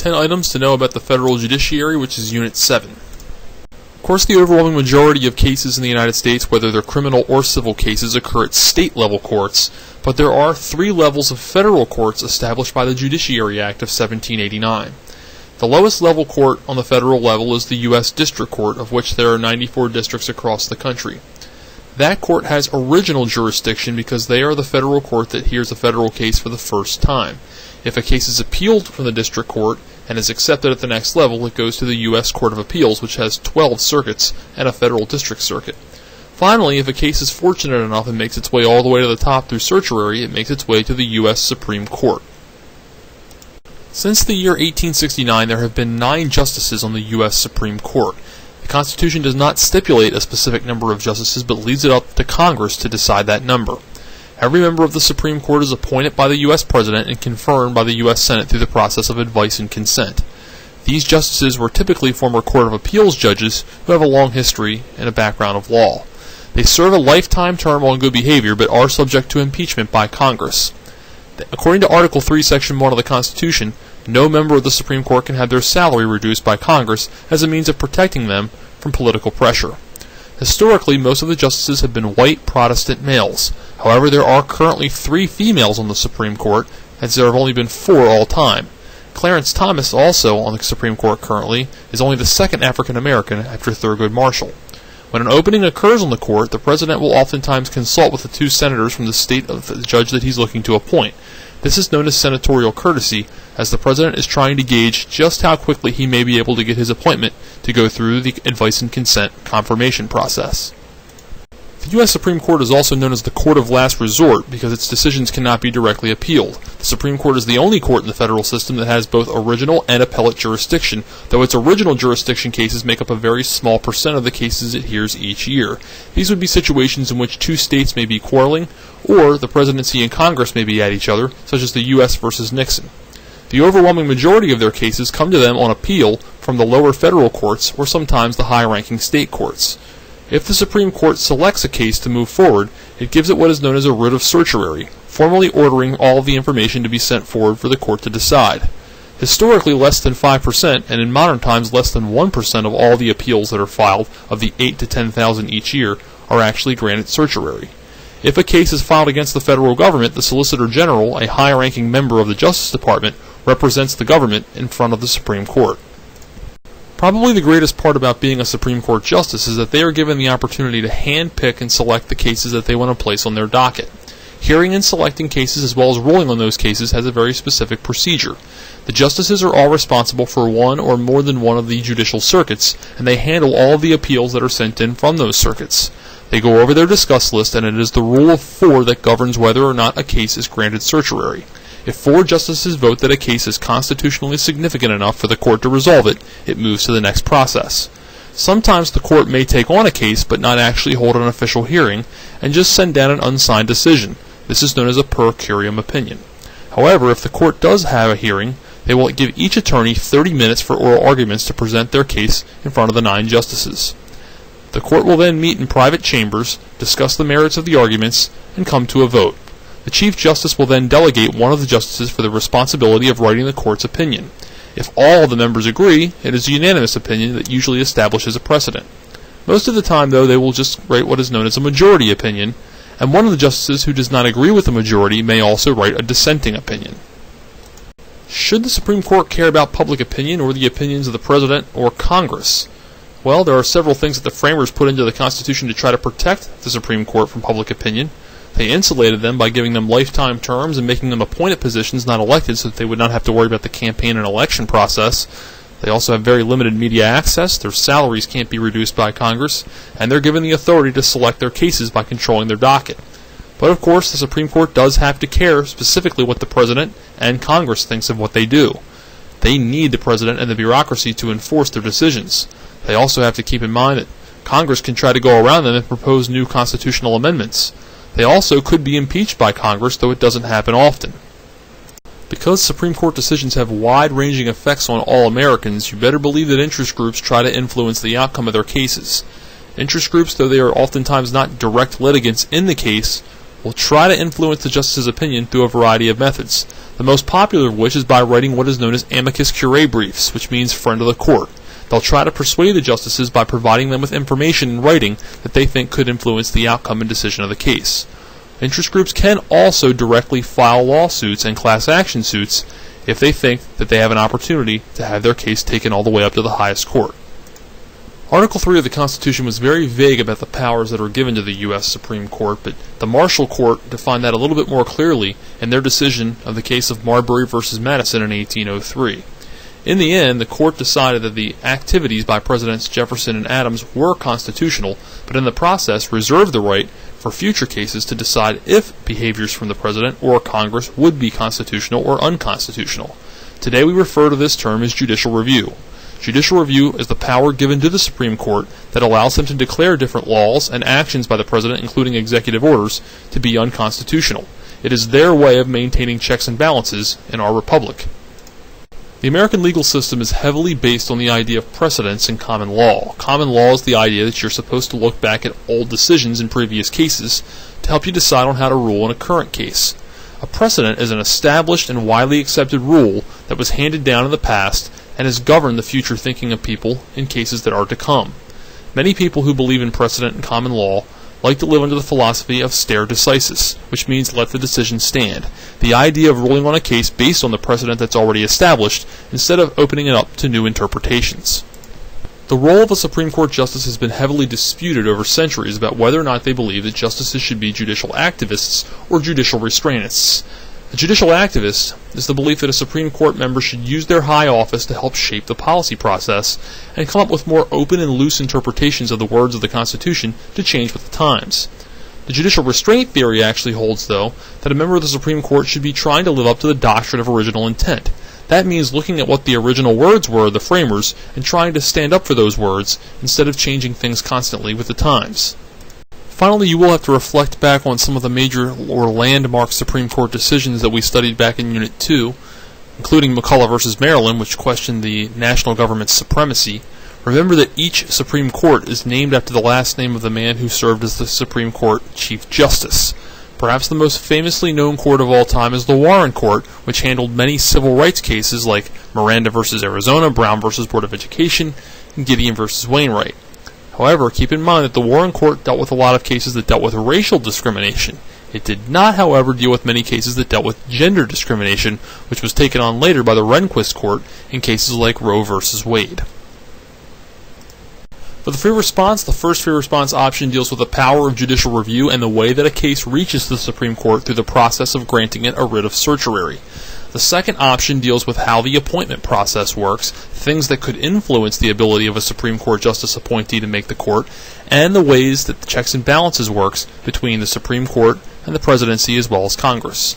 10 items to know about the federal judiciary, which is Unit 7. Of course, the overwhelming majority of cases in the United States, whether they're criminal or civil cases, occur at state-level courts, but there are 3 levels of federal courts established by the Judiciary Act of 1789. The lowest level court on the federal level is the U.S. District Court, of which there are 94 districts across the country. That court has original jurisdiction because they are the federal court that hears a federal case for the first time. If a case is appealed from the district court and is accepted at the next level, it goes to the U.S. Court of Appeals, which has 12 circuits and a federal district circuit. Finally, if a case is fortunate enough and makes its way all the way to the top through certiorari, it makes its way to the U.S. Supreme Court. Since the year 1869, there have been 9 justices on the U.S. Supreme Court. The Constitution does not stipulate a specific number of justices, but leaves it up to Congress to decide that number. Every member of the Supreme Court is appointed by the U.S. President and confirmed by the U.S. Senate through the process of advice and consent. These justices were typically former Court of Appeals judges who have a long history and a background of law. They serve a lifetime term on good behavior, but are subject to impeachment by Congress. According to Article 3, Section 1 of the Constitution, no member of the Supreme Court can have their salary reduced by Congress as a means of protecting them from political pressure. Historically, most of the justices have been white Protestant males. However, there are currently 3 females on the Supreme Court, as there have only been 4 all time. Clarence Thomas, also on the Supreme Court currently, is only the 2nd African American after Thurgood Marshall. When an opening occurs on the court, the President will oftentimes consult with the 2 senators from the state of the judge that he's looking to appoint. This is known as senatorial courtesy, as the President is trying to gauge just how quickly he may be able to get his appointment to go through the advice and consent confirmation process. The U.S. Supreme Court is also known as the Court of Last Resort because its decisions cannot be directly appealed. The Supreme Court is the only court in the federal system that has both original and appellate jurisdiction, though its original jurisdiction cases make up a very small percent of the cases it hears each year. These would be situations in which 2 states may be quarreling, or the presidency and Congress may be at each other, such as the U.S. versus Nixon. The overwhelming majority of their cases come to them on appeal from the lower federal courts or sometimes the high-ranking state courts. If the Supreme Court selects a case to move forward, it gives it what is known as a writ of certiorari, formally ordering all of the information to be sent forward for the court to decide. Historically, less than 5%, and in modern times less than 1% of all the appeals that are filed, of the 8,000 to 10,000 each year, are actually granted certiorari. If a case is filed against the federal government, the Solicitor General, a high-ranking member of the Justice Department, represents the government in front of the Supreme Court. Probably the greatest part about being a Supreme Court justice is that they are given the opportunity to hand-pick and select the cases that they want to place on their docket. Hearing and selecting cases as well as ruling on those cases has a very specific procedure. The justices are all responsible for one or more than one of the judicial circuits, and they handle all of the appeals that are sent in from those circuits. They go over their discuss list, and it is the rule of 4 that governs whether or not a case is granted certiorari. If 4 justices vote that a case is constitutionally significant enough for the court to resolve it, it moves to the next process. Sometimes the court may take on a case but not actually hold an official hearing and just send down an unsigned decision. This is known as a per curiam opinion. However, if the court does have a hearing, they will give each attorney 30 minutes for oral arguments to present their case in front of the 9 justices. The court will then meet in private chambers, discuss the merits of the arguments, and come to a vote. The Chief Justice will then delegate one of the justices for the responsibility of writing the court's opinion. If all the members agree, it is a unanimous opinion that usually establishes a precedent. Most of the time, though, they will just write what is known as a majority opinion, and one of the justices who does not agree with the majority may also write a dissenting opinion. Should the Supreme Court care about public opinion or the opinions of the President or Congress? Well, there are several things that the framers put into the Constitution to try to protect the Supreme Court from public opinion. They insulated them by giving them lifetime terms and making them appointed positions, not elected, so that they would not have to worry about the campaign and election process. They also have very limited media access, their salaries can't be reduced by Congress, and they're given the authority to select their cases by controlling their docket. But of course, the Supreme Court does have to care specifically what the President and Congress thinks of what they do. They need the President and the bureaucracy to enforce their decisions. They also have to keep in mind that Congress can try to go around them and propose new constitutional amendments. They also could be impeached by Congress, though it doesn't happen often. Because Supreme Court decisions have wide-ranging effects on all Americans, you better believe that interest groups try to influence the outcome of their cases. Interest groups, though they are oftentimes not direct litigants in the case, will try to influence the justice's opinion through a variety of methods. the most popular of which is by writing what is known as amicus curiae briefs, which means friend of the court. They'll try to persuade the justices by providing them with information in writing that they think could influence the outcome and decision of the case. Interest groups can also directly file lawsuits and class action suits if they think that they have an opportunity to have their case taken all the way up to the highest court. Article 3 of the Constitution was very vague about the powers that are given to the U.S. Supreme Court, but the Marshall Court defined that a little bit more clearly in their decision of the case of Marbury v. Madison in 1803. In the end, the court decided that the activities by Presidents Jefferson and Adams were constitutional, but in the process reserved the right for future cases to decide if behaviors from the President or Congress would be constitutional or unconstitutional. Today we refer to this term as judicial review. Judicial review is the power given to the Supreme Court that allows them to declare different laws and actions by the President, including executive orders, to be unconstitutional. It is their way of maintaining checks and balances in our republic. The American legal system is heavily based on the idea of precedents in common law. Common law is the idea that you're supposed to look back at old decisions in previous cases to help you decide on how to rule in a current case. A precedent is an established and widely accepted rule that was handed down in the past and has governed the future thinking of people in cases that are to come. Many people who believe in precedent and common law like to live under the philosophy of stare decisis, which means let the decision stand. The idea of ruling on a case based on the precedent that's already established, instead of opening it up to new interpretations. The role of a Supreme Court justice has been heavily disputed over centuries about whether or not they believe that justices should be judicial activists or judicial restrainists. A judicial activist is the belief that a Supreme Court member should use their high office to help shape the policy process and come up with more open and loose interpretations of the words of the Constitution to change with the times. The judicial restraint theory actually holds, though, that a member of the Supreme Court should be trying to live up to the doctrine of original intent. That means looking at what the original words were of the framers and trying to stand up for those words instead of changing things constantly with the times. Finally, you will have to reflect back on some of the major or landmark Supreme Court decisions that we studied back in Unit 2, including McCulloch v. Maryland, which questioned the national government's supremacy. Remember that each Supreme Court is named after the last name of the man who served as the Supreme Court Chief Justice. Perhaps the most famously known court of all time is the Warren Court, which handled many civil rights cases like Miranda v. Arizona, Brown v. Board of Education, and Gideon v. Wainwright. However, keep in mind that the Warren Court dealt with a lot of cases that dealt with racial discrimination. It did not, however, deal with many cases that dealt with gender discrimination, which was taken on later by the Rehnquist Court in cases like Roe v. Wade. For the free response, the first free response option deals with the power of judicial review and the way that a case reaches the Supreme Court through the process of granting it a writ of certiorari. The second option deals with how the appointment process works, things that could influence the ability of a Supreme Court justice appointee to make the court, and the ways that the checks and balances works between the Supreme Court and the presidency as well as Congress.